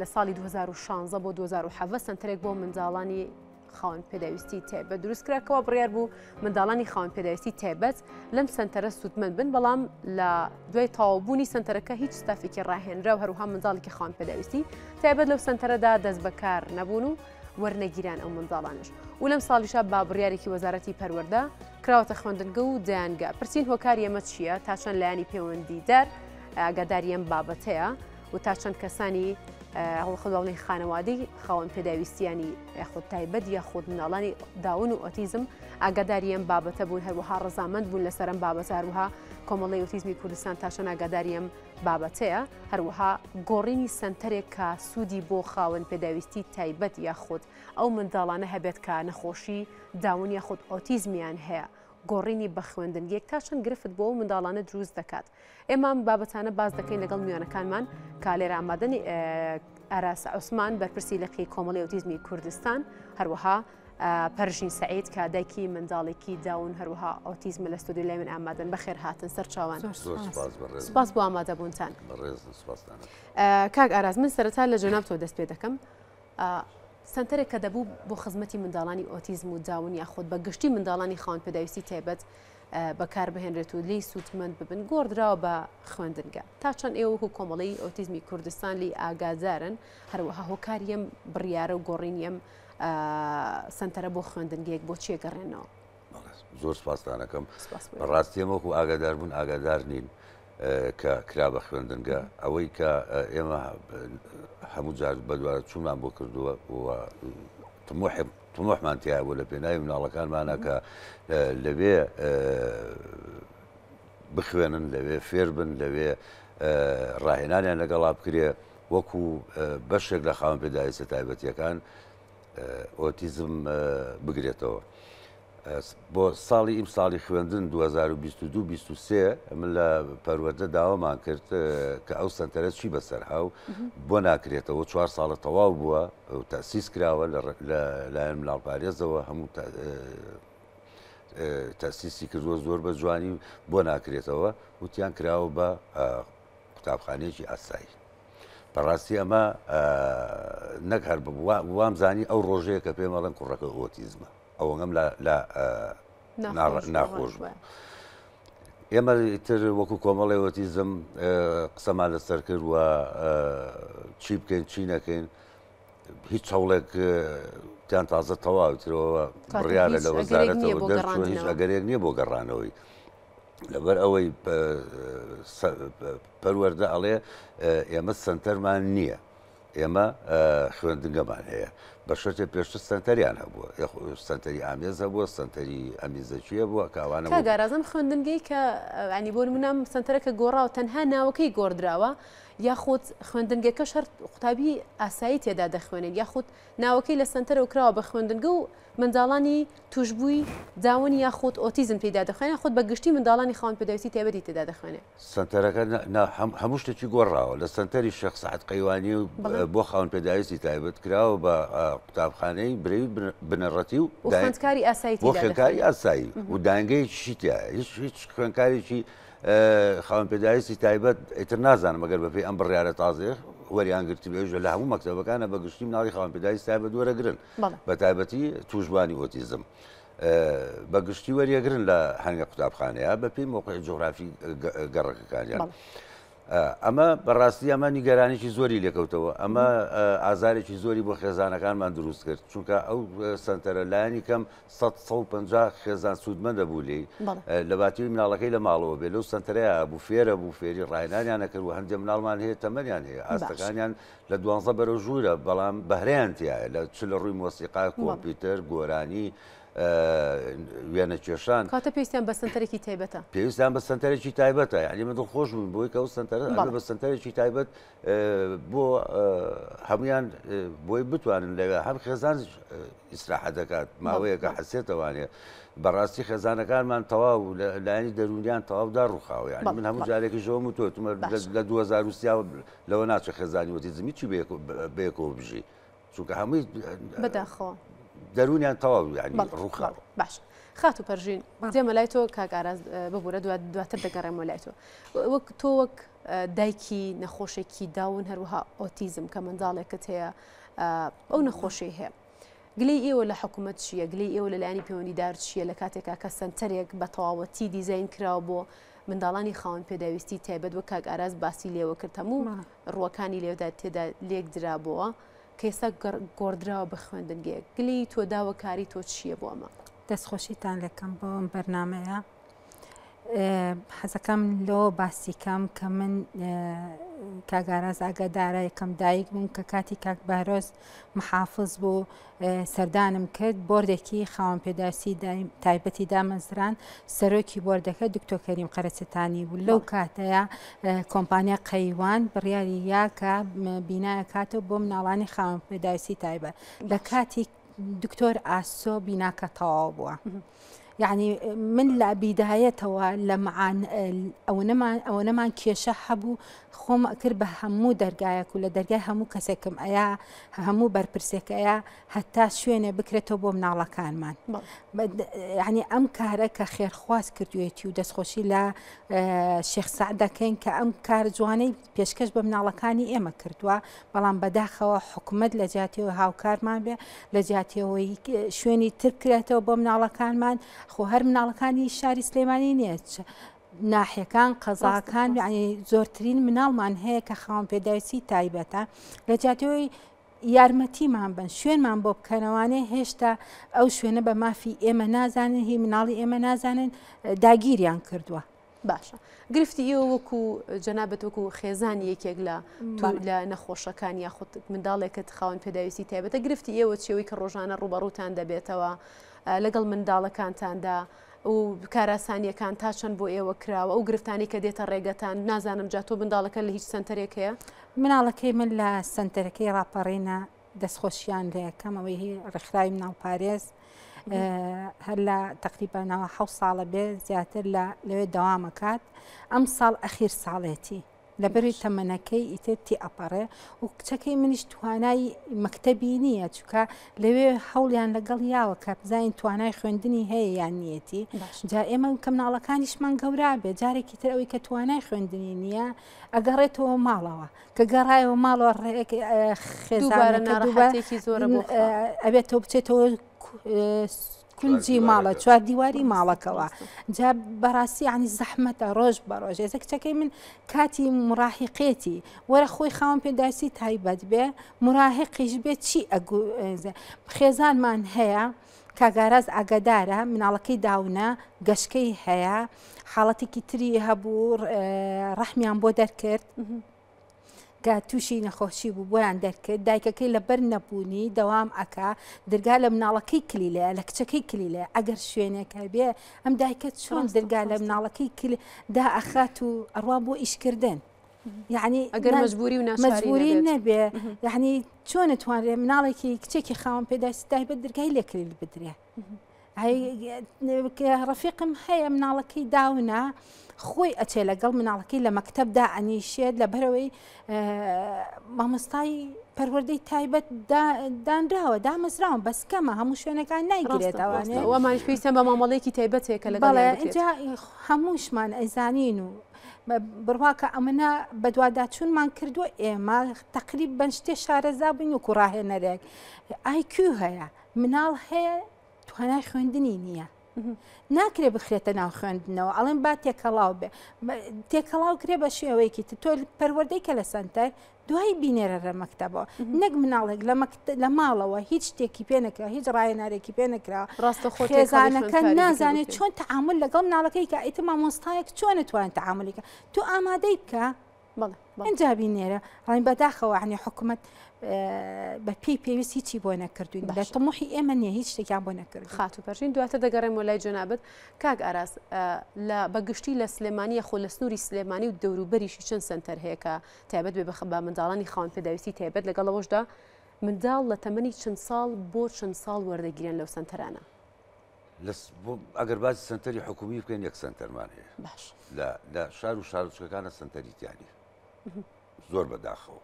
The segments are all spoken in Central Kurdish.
لە ساڵی 2016 بۆ 2017 سنتەرێک بۆ منداڵانی خاوەن پێداویستی تایبەت دروستکراکەوە بڕیار بوو منداڵانی خاوەن پێداویستی تایبەت لەم سنتەرە سوودمەند بن بەڵام لە دوای تەواوبوونی سنتەرەکە هیچ ستافێکی ڕاهێنرا و هەروها منداڵێکی خاوەن پێداویستی تایبەت لەو سنتەرەدا دەست بەکار نەبوون و وەرنەگیران ئەو منداڵانش و لەم ساڵیشە با بڕیارێکی وەزارەتی پەروەردە کراوەتە خوێندنگە و دەیانگە پرسین هۆکاری ئەمە چییە تا چەند لایانی پەیوەندیدار ئاگاداری ئەم بابەتەیە و تا چەند کەسانی هەڵخەڵاڵی خانەوادەی خاوەن پێداویستیانی یاخود تایبەت یاخود مناڵانی داون و ئۆتیزم ئاگاداری ئەم بابەتە بوون هەروەها ڕەزامەند بوون لەسەر ئەم بابەتە هەروەها کۆمەڵی ئۆتیزمی کوردستان تا چەند ئاگاداری ئەم بابەتەیە هەروەها گۆڕینی سنتەرێک کە سوودی بۆ خاوەن پێداویستی تایبەت یاخود ئەو منداڵانە هەبێت کە نەخۆشی داون یاخود ئۆتیزمیان هەیە گۆڕینی بە خوێندنگێک تا چەند گرفت بۆ منداڵانە دروست دەکات ئێمە بابەتانە باز دەکەین لەگەڵ میوانەکانمان کا لێرە ئامادەنی ئاراس عوسمان بەرپرسی لەقی کۆمەڵی ئۆتیزمی کوردستان هەروەها پەرژین سعید کە دایکی منداڵێکی داون هەروەها ئۆتیزمە لە ستودیۆ لای من ئامادەن بەخێر هاتن سەر چاوان سپاس بۆ ئامادەبوونتان کاک ئاراز من سەرەتا لە جەناب تۆ دەست پێ دەکەم سنتەرێک کە دەبوو بۆ خزمەتی منداڵانی ئۆتیزم و داون یاخود بە گشتی منداڵانی خاوەن پێداویستی تایبەت بەکاربهێنرێت و لی سوودمەند ببن گۆڕدراوە بە خوێندنگە تا چەند ئێوە وەکو کۆمەڵی ئۆتیزمی کوردستان لی ئاگادارن هەروەها هۆکاریم بڕیارە و گۆڕینیم سنتەرە بۆ خوێندنگەیەک بۆ چیە گەڕێنەوە زۆر سپاسدانەکەم بەڕاستی ئێمە وەکو ئاگادار بوون ئاگادار نین کە کرا بە خوێندنگە ئەوەی کە ئێمە هەموو جار بەدوارە چوومان بۆ کردووە طموحمان تیا بوو لە پێناوی مناڵەکانمانە کە لەوێ بخوێنن لەوێ فێر بن لەوێ ڕاهێنانیان لەگەڵا بکرێ وەکو بەشێک لە خاوەن پێداویستە تایبەتیەکان ئۆتیزم بگرێتەوە بۆ ساڵی ئیم ساڵی خوێندن 2022-23 من لە پەروەردە داوامان کرد کە ئەو سنتەرە چی بەسەرهاو بۆ ناکرێتەوە 4 ساڵە تەواو بووە و تەسیس کراوە لایەن ملاڵپارێزەوە هەموو تەسیسی کردووە زۆر بە جوانی بۆ ناکرێتەوە وتیان کراوە بە قوتابخانەیەکی ئاسایی بەڕاستی ئەمە نەک هەر وامزانی ئەو ڕۆژەیە کە پێم ئەڵێن کوڕەکە ئۆتیزمە ئەوەم لە ناخۆش بوو ئێمە تر وەکو کۆمەڵی ئۆتیزم قسەمان لەسەر کردووە چی بکەین چی نەکەین هیچ هەوڵێک تیان تازە تەواوترەوە بڕیارە لە وەزارەتەوە دەرچووە هیچ ئەگەرێک نییە بۆ گەڕانەوەی لەبەر ئەوەی پەروەردە ئەڵێ ئێمە سنتەرمان نییە ئێمە خوێندنگەمان هەیە بە شەرتێ پێشتر سنتەریان هەبووە سنتەری ئامێز هەبووە سنتەری ئەمیزەکیە بووە کاوانە گارازم خوێندنگەی کە ئەنی بۆ منام سنتەرەکە گۆڕاوە تەنها ناوەکەی گۆڕدراوە یاخود خوێندنگەکە شەر قوتابی ئاسایی تێدا دەخوێنێت یاخود ناوەکەی لە سنتەرەوە کراوە بە خوێندنگە و منداڵانی توشببووی داون یاخود ئۆتیزم پێدا دەخوێنێت خۆت بە گشتی منداڵانی خاوەن پێداویستی تایبەتی تێدا دەخوێنێت سنتەرەکە هەموو شتێکی گۆڕاوە لە سنتەری شێخ سەعەد قەیوانی و بۆ خاوەن پێداویستی تایبەت کراوە بە قوتابخانەی برەوی بنەڕەتی و خوێندکاری ئاسایی بۆ خوێندکاری ئاسایی و دانگەیەکی تایە هیچ خوێندکارێکی خاوەن پێداویستی تایبەت ئیتر نازانم ئەگەر بەپێی ئەم بڕیارە تازێ وەریان گرتی بێژە لە هەموو مەکتەبەکانە بە گشتی مناڵی خاوەن پێداویستی تایبەت وەرەگرن بە تایبەتی توشبوانی ئۆتیزم بە گشتی وەریەگرن لە هەنگە قوتابخانەیە بەپێی مۆقعی جۆغرافی گەڕەکەکانیان ئەمە بەڕاستی ئەمە نیگەرانێکی زۆری لێکەوتەوە ئەمە ئازارێکی زۆری بۆ خێزانەکانمان دروست کرد چونکە ئەو سنتەرە لایەنی کەم 150 خێزان سوودمەندە بوو لێ لە باتیوی مناڵەکەی لە ماڵەوە بێ لەو سنتەرەیە بوو فێرە بوو فێری ڕاهێنانیان نەکرد و هەندێک مناڵمان هەیە تەمەنیان هەیە ئاستەکانیان لە 12 بەرەو ژوورە بەڵام بەهرەیان تایە لە چ لە ڕووی مۆسیقا کۆمپیوتەر گۆرانی وێنە کێشان کاتە پێویستیان بە سنتەرێکی تایبەتە پێویستیان بە سنتەرێکی تایبەتە یعنی من دڵخۆش بووم بۆی کە ئەو سنتەرە بە سنتەرێکی تایبەت بۆ هەمویان بۆی بتوانن لەوێ هەم خێزان ئیسراحەت دەکات ماوەیەکە حەسێتەوانێ بەڕاستی خێزانەکانمان تەواو لایەنی دەرونیان تەواودا ڕووخاوە یعنی من هەموو جارێکی ژەوم و تۆتمە لە 2023 لەوە ناچە خێزانی ئۆتیزمی چی بەیەکەوە بژی چونکە هەمووی بەداخەوە دەرونیان تەواو ینی ڕووخاوە باش خاتو پەرژین دێمە لای تۆ کاگاراز ببوورە دواتر دەگەڕێمەوە لای تۆ وەک تۆ وەک دایکی نەخۆشێکی داون هەروەها ئۆتیزم کە منداڵێکت هەیە ئەو نەخۆشی هەیە گلەی ئێوە لە حکوومەت چییە گلەی ئێوە لەلایانی پەیوەندیدار چییە لە کاتێکا کە سنتەرێک بە تەواوەتی دیزاین کراوە بۆ منداڵانی خاوەن پێداویستی تایبەت وە کاک ئاراز باسی لێوە کرد هەموو ڕووەکانی لێودا تێدا لێک درابەوە کە ئێستا گۆڕدراوە بە خوێندنگەیەک گلی تۆ داوەکاری تۆ چییە بۆ ئەمە دەستخۆشیتان لەکەم بۆ ئەم بەرنامەیە حەزەکەم لۆ باسیکەم کە من کاگاراز ئاگادارە یەکەم دایک بووم کە کاتی کاک بارۆز محافظ بوو سەردانم کرد بۆردێکی خاوەن پێداویستی تایبەتی دامەزران سەرۆکی بۆردەکە دکتۆر کەریم قەرەچەتانی بوو لەو کاتەیە کۆمپانیا قەیوان بڕیاری یا کە بینایە کاتەوە بۆ مناڵانی خاوەن پێداویستی تایبەت لە کاتی دکتۆر ئاسۆ بیناکە تەواو بووە. یعنی من لە بیدایەتەوە لە ئەوە نەمان کێشە هەبوو خۆم کرد بە هەموو دەرگایەک و لە دەرگای هەموو کەسێکم ئەیە هەموو بەرپرسێکەیە هەتا شوێنێ بکرێتەوە بۆ مناڵەکانمان یعنی ئەم کارە کە خێرخواست کردوێتی و دەستخۆشی لە شێخ سەعد دەکەین کە ئەم کار جوانەی پێشکەش بە مناڵەکانی ئێمە کردووە بەڵام بەداخەوە حکوومەت لە جیاتیەوە هاوکارمان بێ لە جیاتیەوەی شوێنی تر بکرێتەوە بۆ مناڵەکانمان خۆ هەر مناڵەکانی شاری سلێمانی نییە ناحیەکان قەزاکان یعنی زۆرترین مناڵمان هەیە کە خاوەن پێداویستی تایبەتە لە جیاتیەوەی یارمەتیمان بن شوێنمان بۆ بکەنەوانێ هێشتا ئەو شوێنە بە مافی ئێمە نازانن هی مناڵی ئێمە نازانن داگیریان کردووە باشە گرفتی ئێوە وەکو جەنابەت وەکو خێزانی یەکێک لە نەخۆشەکان یاخود منداڵێکت خاوەن پێداویستی تایبەتە گرفتی ئێوە چێوەی کە ڕۆژانە ڕوبەڕووتان دەبێتەوە لەگەڵ منداڵەکانتاندا و کاراسانیەکان تا چەند بۆ ئێوە کراوە ئەو گرفتانی کە دێتە ڕێگەتان نازانم جا تۆ منداڵەکە لە هیچ سنتەرێک هەیە مناڵەکەی من لە سنتەرەکەی ڕاپەڕینە دەستخۆشیان لە یەکەم ئەوەی ڕێکخراوی مناڵ پارێز هەر لە تقریبانەوە 7 ساڵە بێ زیاتر لەوێ دەوامەکات ئەم ساڵ ئەخیر ساڵێتی لەبەری تەمەنەکەی ئیترتی ئەپەڕێ و کچەکەی منیش توانای مەکتەبی نییە چکە لەوێ هەوڵیان لەگەڵ یاوە کە بزانین توانای خوێندنی هەیە یان نیەتی جا ئێمە کە مناڵەکانیشمان گەورا بێ جارێکی تر ئەوەی کە توانای خوێندنی نییە ئەگەڕێتەوە ماڵەوە کە گەڕایەوە ماڵەوە خێزانێکی زۆرە ئەبێتەوە بچێتەوە کونجی ماڵە چوار دیواری ماڵەکەەوە جا بەڕاستی عنی زەحمەتە ڕۆژ بە ڕۆژ ێزە کچەکەی من کاتی مراحقێتی وەرە خۆی خاوەن پێداویستی تایبەت بێ مراحقیش بێت چی خێزانمان هەیە کاگاراز ئاگادارە مناڵەکەی داونە گەشکەی هەیە حاڵەتێکی تری هەبوو ڕەحمیان بۆ دەرکرد کە تووشی نەخۆشی بوو بۆیان دەرکرد دایکەکەی لەبەر نەبوونی دەوام ئەکا دەرگا لە مناڵەکەی کلیلەیە لە کچەکەی کلیلەیە ئەگەر شوێنێکە بێ ئەم دایکە چۆن دەرگا لە مناڵەکەی دا ئەخات و ئەڕوا بۆ ئیشکردن یعنی ئەگەر مەجبوری نەبێ یعنی چۆن نتوانێت مناڵێکی کچێکی خاوەن پێداویستی تایبەت دەرگای لێ کلیل بدرێ ڕەفیقم هەیە مناڵەکەی داونە خۆی ئەچێ لەگەڵ مناڵەکەی لە مەکتەبدا ئەنیشێت لە بەرەوەی مامۆستای پەروەردەی تایبەت دانراوە دامەزراوە بەس کەمە هەموو شوێنەکان نایگرێتەوەێت ئەومان پێویستە بە مامەڵەیەکی تایبەتێکە لەگەڵ هەمووشمان ئەیزانین و بڕواکە ئەمەە بەدواداچوونمان کردووە ئێمە تەقریب بەن شتێ شارەزا بووین و کوڕاهێنەرێک IQ هەیە مناڵ هەیە توانای خوێندنی نییە ناکرێ بخرێتە ناو خوێندنەوە ئەڵێن با تێکەڵاو بێ تێکەڵاو کرێ بە شێوەیەکی تۆ پەروەردەی کە لە سنتەر دوای بینێرە لە مەکتەبەوە نەک مناڵێک لە ماڵەوە هیچ شتێکی پێ نەکرا هیچ ڕایەنارێکی پێ نەکرا ڕاستە خێزانەکە نازانێت چۆن تەعامل لەگەڵ مناڵەکەی کە ئیتر مامۆستایەک چۆن نتوانێت تەعاملیکە تو ئامادەی بکە ئەنجا بینێرە ڕای بەداخەوە عنی حکوومەت بە پێویست هیچی بۆ نەکردوین لە تەمۆحی ئێمە نییە هیچ شتێکیان بۆ نەکرد خات و پەرژین دواتر دەگەڕێم وەلای جەنابەت کاک ئاراس لە بەگشتی لە سلێمانیە خۆ لە سنووری سلێمانی و دەوروبەریشی چەند سنتەر هەیە کە تایبەت بێ بە منداڵانی خاوەن پێداویستی تایبەت لەگەڵەوەشدا منداڵ لە تەمەنی چەند ساڵ بۆ چەند ساڵ وەردەگیرن لەو سنتەرانە ئەگەر باسی سنتەری حکومی بکەین یەک سنتەرمان هەیە باش لە شار و شارچکەکانە سنتەریتیانی زۆر بەداخەوە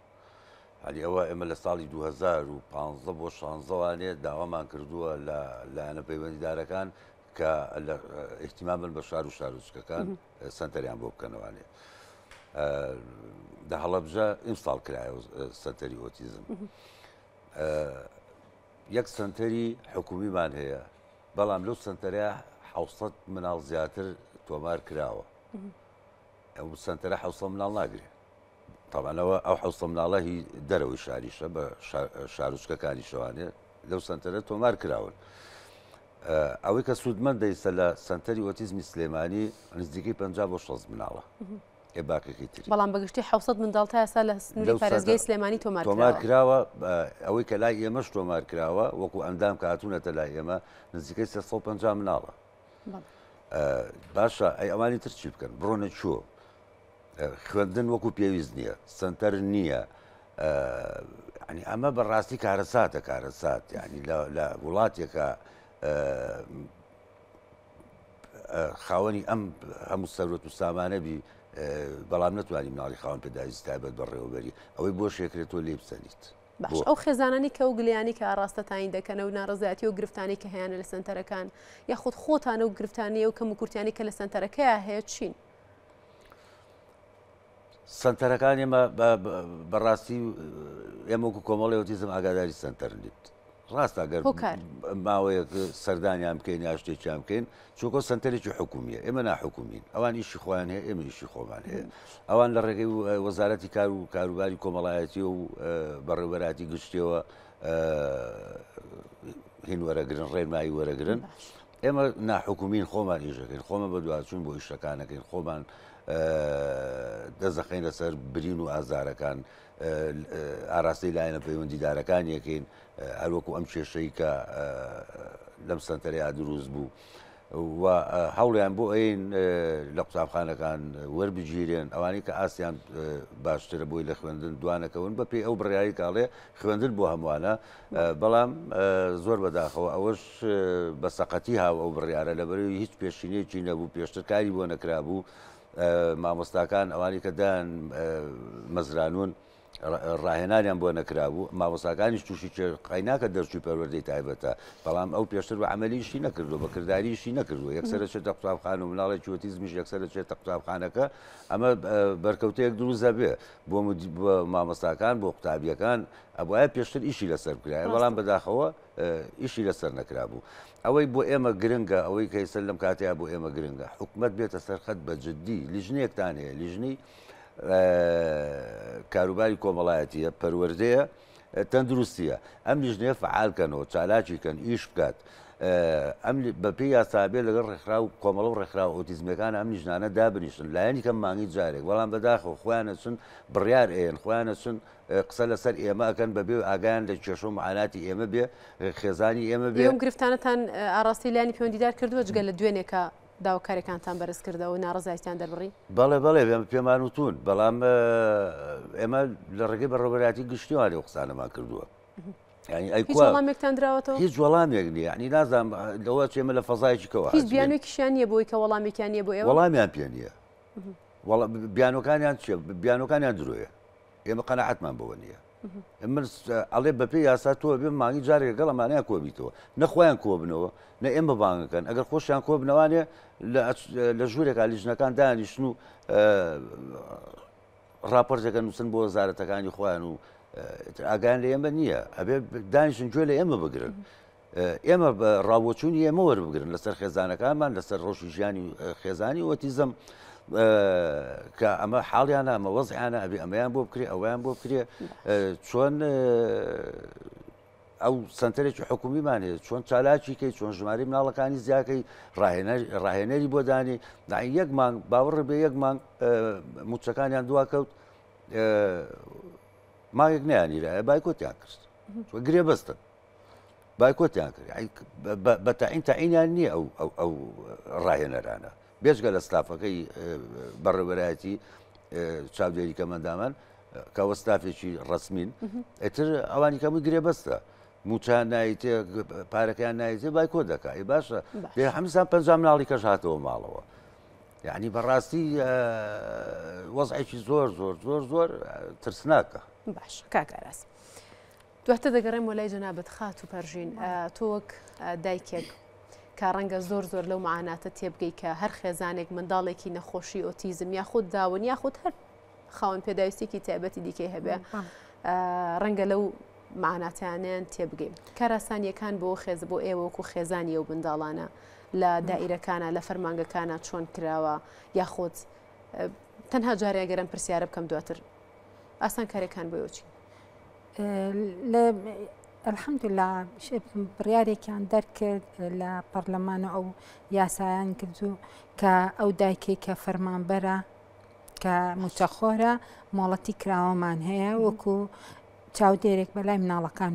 هەلی ئەوە ئێمە لە ساڵی 2015 بۆ 16وانێ داوامان کردووە لە لایەنە پەیوەندیدارەکان کە احتیمامن بە شار و شارۆچکەکان سنتەریان بۆ بکەنەوانێ لە هەڵەبجە ئینستاڵ کرایە سنتەری ئۆتیزم یەک سنتەری حکومیمان هەیە بەڵام لەو سنتەرە 700 مناڵ زیاتر تۆمار کراوە ئەو سنتەرە 700 مناڵ ناگرێت تاوانەوە ئەو 700 مناڵە هی دەرەوەی شاریشە بە شارۆچکەکانی شەوانێ لەو سنتەرە تۆمار کراون ئەوەی کە سوودمەند دەیسە لە سنتەری ئۆتیزمی سلێمانی نزیکەی 50 بۆ 60 مناڵە باکەکەی تری بەڵام بەگشتی 700 منداڵ تا ئێستا لە سنووری پارێزگای سلێمانی تۆمار کراوە ئەوەی کە لای ئێمەش تۆمار کراوە وەکو ئەندام کە هاتوونەتە لای ئێمە نزیکەی 350 مناڵە باشە ئەی ئەوانی تر چی بکەن بڕۆنە چوە خوێندن وەکو پێویست نییە سنتەر نییە ینی ئەمە بەڕاستی کارەساتە کارەسات ینی لە وڵاتێکە خاوەنی ئەم هەموو سەرۆت و سامانەبی بەڵام نتوانانی مناڵی خاوەن پێداویستی تایبەت بەڕێوەبەری ئەوەی بۆ شێکرێتەوە لێ بسەنیت باش ئەو خێزانانی کە و گلیانی کە ئاراستە تاین دەکەنە و ناڕزایەتی و گرفتانی کە هەیەە لە سنتەرەکان یاخود خۆتانە و گرفتانی و کەم و کورتیانی کە لە سنتەرەکەیە هەیە چین سنتەرەکان ئێمە بەڕاستی ئێمە وەکو کۆمەڵی ئۆتیزم ئاگاداری سنتەر نیت ڕاست ئەگەر ماوەیەک سەردانیان بکەین یا شتێکیان بکەین چونکە سنتەرێکی حکومیە ئێمە ناحکومین ئەوان ئیشی خۆیان هەیە ئێمە ئیشی خۆمان هەیە ئەوان لە ڕێگەی وەزارەتی کار و کاروباری کۆمەڵایەتی و بەڕێوەبەراتی گشتیەوە هین وەرەگرن ڕێنمایی وەرەگرن ئێمە ناحکومین خۆمان ئیشەکەین خۆمە بە دوواچوون بۆ ئیشەکانەکەین خۆمان دەزەخین لەسەر برین و ئازارەکان ئاراستەی لایەنە پەیوەندیدارەکان یەکەین هەروەکو ئەم کێشەی کە لەم سنتەرەیە دروست بوو و هەوڵیان بۆ ئەین لە قوتابخانەکان وەربگیرێن ئەوانەی کە ئاسیان باشترە بۆی لە خوێندن دوانەکەون بە پێی ئەو بڕیاری کاڵێ خوێندن بۆ هەمووانە بەڵام زۆر بەداخەوە ئەوەش بە سەقەتی هاو ئەو بڕیارە لەبەرەوەی هیچ پێشینەیەکی نەبوو پێشتر کاری بۆ نەکرابوو مامۆستاکان ئەوانی کە دایان مەزرانون ڕاهێنانیان بۆ نەکرابوو مامۆستاکانیش تووشی قایناکە دەرچوی پەروەردەی تایبەتە بەڵام ئەو پێشتر بە عملیشی نەکردو بە کردداریشی نەکردووە یەکسەرە چێتە قوتابخان و مناڵێکی ئۆتیزمیش یەکسەرە چێتە قوتابخانەکە ئەمە بەرکەوتەیەک دروست دەبێ بۆ مامۆستاکان بۆ قوتابیەکان ئەوایە پێشتر ئیشی لەسەر بکرایە بەڵام بەداخەوە ئیشی لەسەر نەکرابوو ئەوەی بۆ ئێمە گرنگە ئەوەی کەیسەر لەم کاتەیە بۆ ئێمە گرنگە حکومەت بێتە سەرخەت بە جددی لیژنەیەکتان هەیە لیژنەی کاروباری کۆمەڵایەتیە پەروەردەیە تەندروستیە ئەم لیژنەیە فعالکەنەوە چالاکیکەن ئیش بکات ئەم بەپێی یاسابێ لەگەڵ ڕێکخرا و کۆمەڵە و ڕێکخرا و ئۆتیزمەکان ئەم لیژنانە دابنیشن لایەنی کەم مانگی جارێک بەڵام بەداخەوە خۆیانە چون بڕیار ئێن خۆیانە چون قسە لەسەر ئێمە ئەکەن بەبێ ئاگیان لە کێشە و معاناتی ئێمە بێ خێزانی ئێمە بێ گرفتانەتان ئاراستی لایانی پەیوەندیدار کردووە جگە لە دوێنێکە داواکاریەکانتان بەرز کردەوە ناڕزایەتیان دەربڕی بەڵێ بەڵێ پێمان وتون بەڵام ئێمە لە ڕێگەی بەڕێوەبەراتی گشتیوانی و قسانەمان کردووە هیچ وەڵامێکتان درراوەتەوە هیچ وەڵامێک نییە ینی نازانم لەوە چێمە لە فەزایکی کەەوە هیچ بیانێکیشیان نیە بۆی کە وەڵامێکیان نیە بۆ ئێوە وەڵامیان پێ نییە بیانەکانیان چیە بیانەکانیان درۆیە ئێمە قەنەعەتمان بەوە نییە من ئەڵێ بەپێی یاسا تۆ بێ مانگی جارێک گەڵەمانیان کۆبیتەوە نەخۆیان کۆبنەوە نە ئێمە بانگەکەن ئەگەر خۆشیان کۆبنەوانێ لە ژوورێکا لیژنەکان دانیشتن و راپۆرتەکە نووسن بۆ وەزارەتەکانی خۆیان و ئاگیان لە ئێمە نییە ئەبێ دانیشتن گوێ لە ئێمە بگرن ئێمە ڕاوەچوونی ئێمە وەربگرن لەسەر خێزانەکانمان لەسەر ڕۆژی ژیانی خێزانی ئۆتیزم کە ئەمە حاڵیانە ئەمە وەزعیانە ئەبێ ئەمەیان بۆ بکرێ ئەویان بۆ بکرێ چۆن ئەو سنتەرێکی حکومیمان هەیە چۆن چالاکی کەی چۆن ژماری مناڵەکانی زیاکەی ڕاهێنەری بۆ دانی یەک مانگ باوەڕ بێ یەک مانگ موچەکانیان دواکەوت مانگێک نیانیرایە بایکۆتیان کرد گرێ بەستن بایکۆتیان کرد بە تاعینیان نییە ئەو ڕاهێنەرانە بێژگە لە ستافەکەی بەڕێوەبەرایەتی چاودێری کەمەندامان کە وەستافێکی ڕسمین ئەتر ئەوانی کەمووی گرێ بەستە موچان نایتێ پارەکەیان نایتێ بایکۆ دەکای باشە بێ هەمزان 50 مناڵی کەش هاتەوە ماڵەوە یعنی بەڕاستی وەزعێکی زۆر زۆر زۆر زۆر ترسناکە باش کاکاراس دواتە دەگەڕێم وەلای جەنابەت خات و پەرژین تۆ وەک دایکێک کە ڕەنگە زۆر لەو معاناتە تێبگەی کە هەر خێزانێک منداڵێکی نەخۆشی ئۆتیزم یاخود داون یاخود هەر خاوەن پێداویستێکی تایبەتی دیکەی هەبێ ڕەنگە لەو معناتیانیان تێبگەین کاراسانیەکان بۆ خێز بۆ ئێوەکو خێزانی و منداڵانە لە دائیرەکانە لە فەرمانگەکانە چۆن کراوە یاخود تەنها جارێگەرم پرسیارە بکەم دواتر ئاسان کارێکان بۆ چی الحەمدولیلا بڕیارێکیان دەرکرد لە پەرلەمانە ئەو یاسایان کردو کە ئەو دایکێک کە فەرمانبەرە کە موچەخۆرە مۆڵەتی کراوەمان هەیە وەکو چاودێرێک بەلای مناڵەکان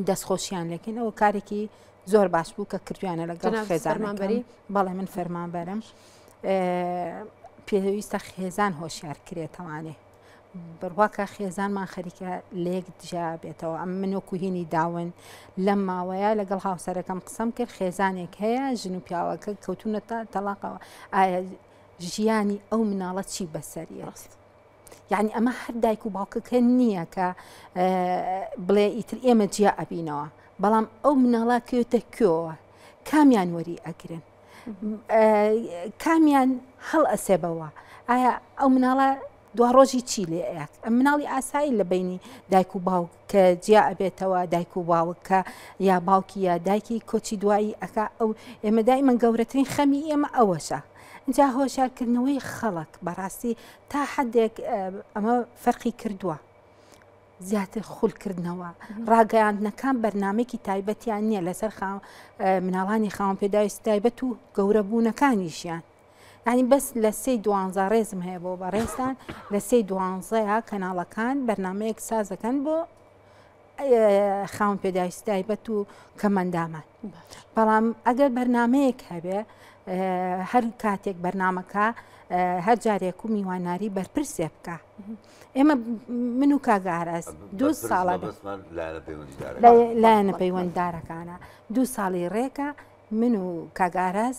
دەستخۆشیان لەکەین ئەوە کارێکی زۆر باش بوو کە کردویانە لەگەڵ خێزانمانبەری بەڵێ من فەرمانبەرم پێویستە خێزان هۆشیار کرێتەوانێ بڕواکە خێزانمان خەریکە لە یەک دژا بێتەوە ئەم من وەکو هینی داون لەم ماوەیە لەگەڵ هاوسەرەکەم قسەم کرد خێزانێک هەیە ژن و پیاوەکە کەوتونە تەلاقەوە ئایا ژیانی ئەو مناڵە چی بەسەریە یعنی ئەمە هەر دایک و باوکەکە نییە کە بڵێ ئیتر ئێمە جیا ئەبینەوە بەڵام ئەو مناڵە کەوتە کوێوە کامیان وەری ئەگرن کامیان هەڵ ئەسێبەوە ئایا ئەو مناڵە دوا ڕۆژی چی لێ ئەیەک ئەم مناڵی ئاسایی لە بینی دایک و باوک کە جیا ئەبێتەوە دایک و باوکە یا باوکی یا دایکی کۆچی دوایی ئەکا ئەو ئێمە دایمەن گەورەترین خەمی ئێمە ئەوەشە اینجا هۆشیارکردنەوەی خەڵک بەڕاستی تا حدێک ئەمە فەرقی کردووە زیاتر خولکردنەوە ڕاگەیاندنەکان بەرنمێکی تایبەتیان نییە لەسەر مناڵانی خاوەن پێداویستی تایبەت و گەورەبوونەکانیشیان ینی بەس لە 3-12 ڕێزم هەیە بۆ بەڕێستان لە 3-12 کەناڵەکان بەرنمەیەک سازەکەن بۆ خاوەن پێداویستی تایبەت و کەمەندامان بەڵام ئەگەر بەرنمەیەک هەبێ هەر کاتێک بەرنمەکە هەر جارێک و میواناری بەرپرسێ بکە ئێمە من و کاگاراز 2 ساڵە لایەنە پەیوەنددارەکانە 2 ساڵی ڕێکە من و کاگاراز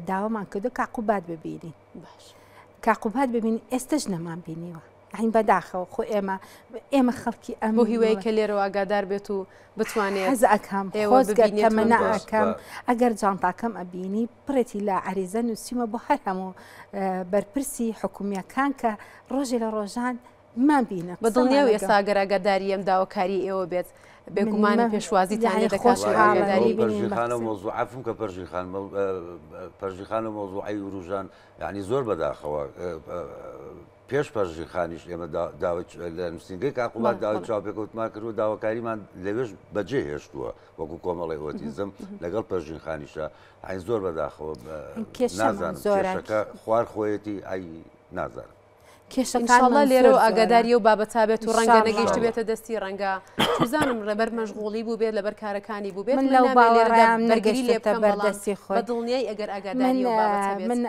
داوامان کردو کاقوبات ببینین کاقوبات ببین ئێستش نەمان بینیوە عین بەداخەوە خۆ ئێمە خەڵکی ئەم بۆ هیوەیە کە لێرەوە ئاگادار بێت و بتوانێت حەز ئەکەم خۆزگەرتەمەنە ئەکەم ئەگەر جانتاکەم ئەبینی پڕێتی لە عریزە نووسیمە بۆ هەر هەموو بەرپرسی حکومیەکان کە ڕۆژێ لە ڕۆژان مان بینە بە دڵنیا و ئێستا ئەگەر ئاگاداری ئەم داواکاری ئێوە بێت بێگومان پێشوازیتان دەکاتخانە مۆزوعفم کە پەرژیخانە مۆزوعی وروژان یعنی زۆر بەداخەوە پێش پەرژی خانیش ئێمە لە نووسنگەی کاقوبات داوای چاوپێکەوتمان کرد و داواکاریمان لەوێش بەجێ هێشتووە وەکو کۆمەڵی ئۆتیزم لەگەڵ پەرژین خانیشە ئاین زۆر بەداخەوە نازانم کێشەکە خوار خۆیەتی ئای نازانم کێشەکانڵە لێرە و ئاگاداری و بابەتا بێت و ڕەنگە نەگەیشت بێتە دەستی ڕەنگە توزانم ڕێبەر مەشغوڵی بوو بێت لەبەر کارەکانی بوو بێت من لەو باوەڕام نەگەشتێتە بەردەستی خۆی بە دڵنیای ئەگەر ئاگاداری من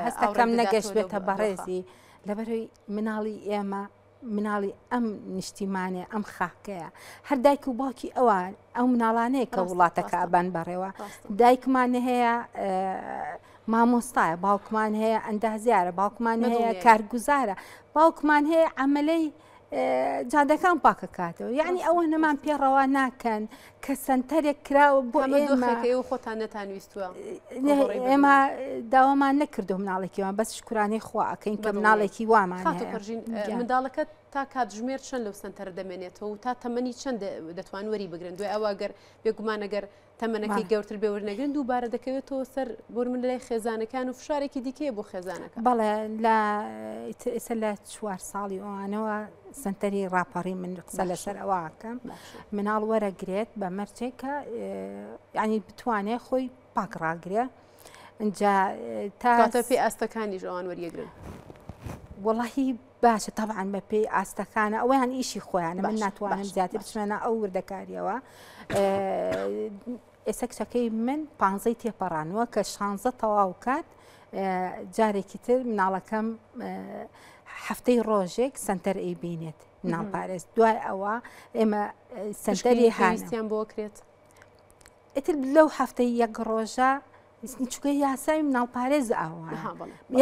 هەستەکەم نەگەشت بێتە بەڕێزی لەبەرەوەی مناڵی ئێمە مناڵی ئەم نیشتیمانێ ئەم خاکەیە هەر دایک و باوکی ئەوان ئەو مناڵانەیە کە وڵاتەکە ئەبان بەڕێوە دایکمان هەیە مامۆستایە باوکمان هەیە ئەندازیارە باوکمان هەیە کارگوزارە باوکمان هەیە عملەی جادەکان پاکەکاتەوە یعنی ئەوە نەمان پێڕەوا ناکەن کە سنتەرێک کراوە بۆ ئێمە خۆتان نەتانویستووە ئێمە داوامان نەکردو مناڵێکیوان بەس شکرانەی خوا ئەکەین کە مناڵێکی وامان منداڵەکە تا کاتژمێر چەند لەو سنتەر دەمێنێتەوە و تا تەمەنی چەند دەتوان وەری بگرن دوای ئەوە گەر بێگومان ئەگەر تەمەنەکەی گەورتر بێ وەرنەگرن دووبارە دەکەوێتەوە سەر بۆ من لای خێزانەکان و فشارێکی دیکەیە بۆ خێزانەکە بەڵێ ئێستا لە 4 ساڵی ئەوانەوە سنتەری ڕاپەڕی من قسە لەسەر ئەوەکەم مناڵ وەرەگرێت بە مەرجێکە ینی بتوانێت خۆی پاک ڕاگرێ اینجا تا پێی ئاستەکانیش ئەوان وەریەگرن وڵی باشە تەبعاً بە پێی ئاستەکانە ئەویان ئیشی خۆیانە من ناتوانم زیاتر بچمێنە ئەو وردەکاریەوە ئێستا کچەکەی من 15 تێپەڕانەوە کە 16 تەواو کات جارێکی تر مناڵەکەم هەفتەی ڕۆژێک سنتەر ئەیبینێت مناڵ پارێز دوای ئەوە ئێمە سنتەری هانویستیان بۆ کرێت ئیتر لەو هەفتەی یەک ڕۆژە چکە یاسای مناڵپارێز ئاوە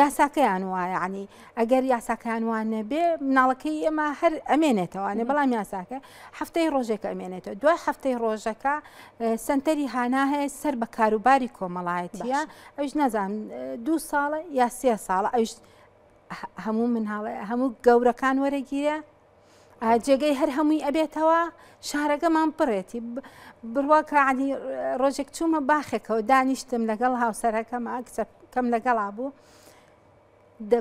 یاساکەیان وایە عنی ئەگەر یاساکەیان وانە بێ مناڵەکەی ئێمە هەر ئەمێنێتەوەوانێ بەڵام یاساکە هەفتەی ڕۆژێکە ئەمێنێتەوە دوای هەفتەی ڕۆژەکە سنتەری هانا هەیە سەر بە کاروباری کۆمەڵایەتیە ئەوش نەزانم 2 ساڵە یا 3 ساڵە ئەوش هەموو مناڵە هەموو گەورەکان وەرەگیرە جێگەی هەر هەمووی ئەبێتەوە شارەکەمان بڕێتی بڕواکە عادی ڕۆژێک چوومە باخێکەوە دانیشتم لەگەڵ هاوسەرەکەم کەم لەگەڵا بوو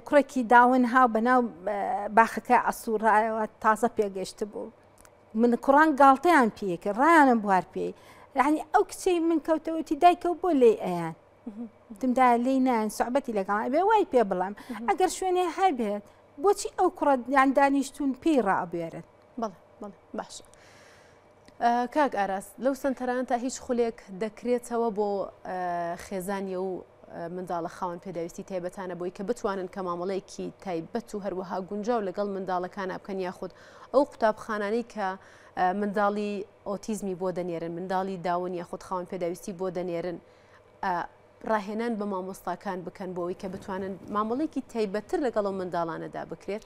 کوڕێکی داون هاو بەناو باخەکە ئەسوورایەوە تازە پێگەشت بوو من کوڕان گاڵتەیان پێکرد ڕایانم بوار پێی یعنی ئەو کچەی من کەوتەوەتی دایکە بۆ لێ ئەیان دمدا لێی نان سوعبەتی لەگەڵ بێ وای پێ بڵام ئەگەر شوێنێ هەبێت بۆچی ئەو کوڕە یان دانیشتون پێی ڕابێرن بەڵێ باش کاک ئاراس لەو سنتەران تا هیچ خولێک دەکرێتەوە بۆ خێزانیە و منداڵە خاوەن پێداویستی تایبەتانە بۆی کە بتوانن کە مامەڵەیەکی تایبەت و هەروەها گونجاو لەگەڵ منداڵەکان بکەن یاخود ئەو قوتابخانانەی کە منداڵی ئۆتیزمی بۆ دەنێرن منداڵی داون یاخود خاوەن پێداویستی بۆ دەنێرن ڕاهێنان بە مامۆستاکان بکەن بۆەوەی کە بتوانن مامەڵێکی تایبەتتر لەگەڵ ئەو منداڵانەدا بکرێت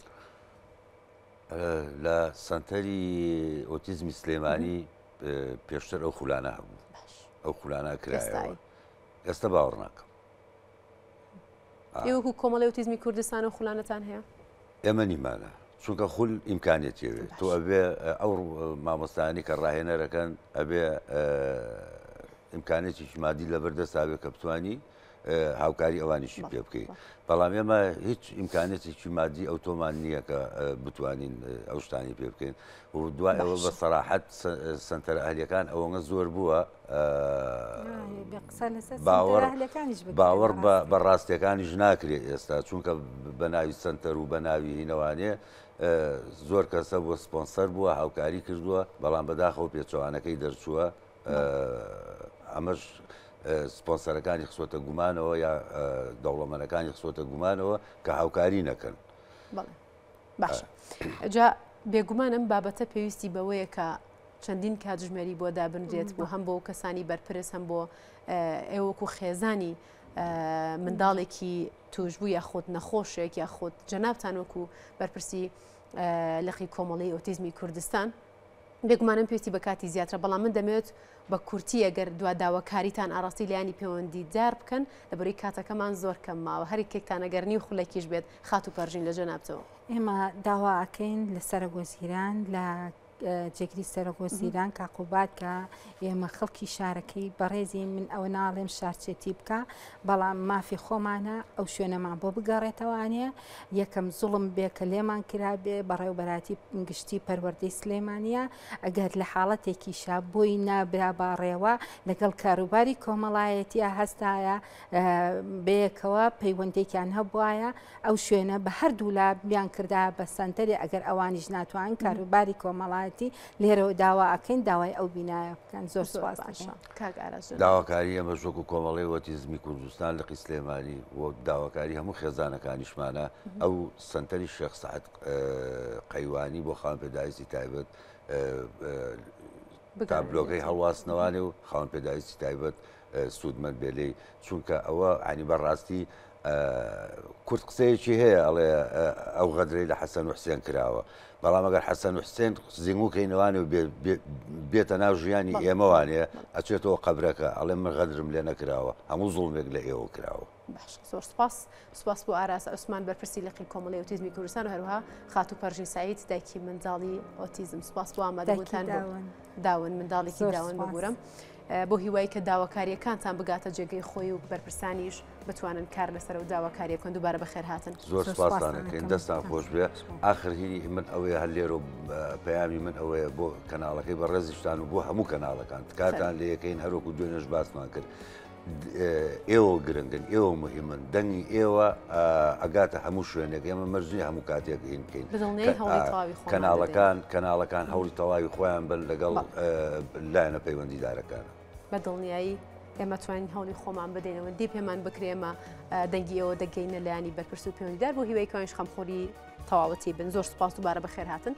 لە سنتەری ئۆتیزمی سلێمانی پێشتر ئەو خولانە هەبوو ئەو خولانە کرایەوە ئێستا باوەڕ ناکەم ئێوەکو کۆمەڵی ئۆتیزمی کوردستان و خولانەتان هەیە ئێمە نیمانە چونکە خول ئیمکانێتیەوێت تۆ ئەبێ ئەو مامۆستانی کە ڕاهێنەرەکەن ئەبێ ئیمکانێکی مادی لەبەردەستاوێ کە بتوانی هاوکاری ئەوانیشی پێ بکەیت بەڵام ئێمە هیچ ئیمکانێتێکی مادی ئەو تۆمان نییە کە بتوانین ئەو شتانی پێ بکەین و دوای ئەوە بە سەراحەت سنتەرە ئەهلیەکان ئەوەنە زۆر بووە باوەڕ بە ڕاستیەکانیش ناکرێت ئێستا چونکە بە ناوی سنتەر و بە ناوی هینەوانێ زۆر کەسە بۆ سپۆنسەر بووە هاوکاری کردووە بەڵام بەداخەوە پێچەوانەکەی دەرچووە ئەمەش سپۆنسەرەکانی خسۆتە گومانەوە یا دەوڵەمەنەکانی خسۆتە گومانەوە کە هاوکاری نەکەن باش جا بێگومانم بابەتە پێویستی بەوەیە کە چەندین کاتژمێری بۆ دابنرێت بۆ هەم بۆ کەسانی بەرپرس هەم بۆ ئێوەکو خێزانی منداڵێکی توشبوو یاخۆت نەخۆشێک یاخۆت جەنابتان وەکو بەرپرسی لەقی کۆمەڵی ئۆتیزمی کوردستان بێگومانم پێویستی بە کاتی زیاترە بەڵام من دەمەوێت بە کورتی ئەگەر دواداوەکاریتان ئاڕاستی لایانی پەیوەندی جار بکەن لەبەرەوەی کاتەکەمان زۆر کەم ماوە هەرێکێکتان ئەگەر نی خولێکیش بێت خات و پەرژین لە جەنابتەوە ئێمە داواکەین لە سەرۆگۆزیران لە جێگری سەرۆگۆزیران کاقوبات کە ئێمە خەڵکی شارەکەی بەڕێزی من ئەوە ناڵێم شارچێتی بکە بەڵام مافی خۆمانە ئەو شوێنەمان بۆ بگەڕێتەوانێ یەکەم زوڵم بێ کە لێمان کرا بێ بەڕێوبەراتی گشتی پەروەردەی سلێمانیە ئەگەر لە حاڵەتێکی شا بۆی نابرا باڕێوە لەگەڵ کاروباری کۆمەڵایەتیە هەستایە بەیەکەوە پەیوەندێکیان هەبوایە ئەو شوێنە بە هەردوو لا بیان کردا بە سنتەرێ ئەگەر ئەوانیش ناتوانن کاروباری کۆمەڵایەتی لێرەوە داوا ئەکەین داوای ئەو بینایە بکەن زۆر سواز داواکاری ئەمە ژۆک و کۆمەڵی ئۆتیزمی کوردستان لە سلێمانی و داواکاری هەموو خێزانەکانیشمانە ئەو سنتەری شێخ سەعەد قەیوانی بۆ خاوەن پێداویستی تایبەت تابلۆکەی هەڵواستنەوانێ و خاوەن پێداویستی تایبەت سوودمەند بێلەی چونکە ئەوە عنی بەڕاستی کورد قسەیەکی هەیە ئەڵێ ئەو غەدرەی لە حەسەن و حسێن کراوە بەڵام ئەگەر حەسەن و حسێن زیینگوکەینەوانێ و بێتە ناو ژیانی ئێمەوانەیە ئەچێتەوە قەبرەکە ئەڵێ من غەدرم لێ نەکراوە هەموو زوڵمێک لە ئێوە کراوە زۆر سپاس بۆ ئاراس ئەوسمان بەرپرسی لەقی کۆمەڵی ئۆتیزمی کوردستان و هەروها خات و پەرژین سعید دایکی منداڵی ئۆتیزم سپاس بۆ ئامادەبوونتان داون منداڵێکی داون ببورم بۆ هیوای کە داواکاریەکانتان بگاتە جێگەی خۆی و بەرپرسانیش بتوانن کار لەسەر و داواکاریەکەن دووبارە بەخێر هاتن زۆر سپاسانەکەین دەستان خۆش بێ ئاخر هیری من ئەوەیە هەلێر و پەیامی من ئەوەیە بۆ کەناڵەکەی بەڕێزیشتان و بۆ هەموو کەناڵەکان کاتان لە یەکەین هەروەکو دوێنێش باسمان کرد ئێوە گرنگن ئێوە مهمن دەنگی ئێوە ئەگاتە هەموو شوێنێک ئێمە مەرجنی هەموو کاتێک هین بکەین کەناڵەکان هەوڵی تەواوی خۆیان بن لەگەڵ لایەنە پەیوەندیدارەکان بە دڵنیایی ئێمە توانین هەوڵی خۆمان بدەینەوە دی پێمان بکرێمە دەنگی ئەوە دەگەینە لایانی بەرپرس و پەیوەندیدار بۆ هیوای کەوانش خەمخۆری تەواوەتی بن زۆر سپاس دووبارە بەخێر هاتن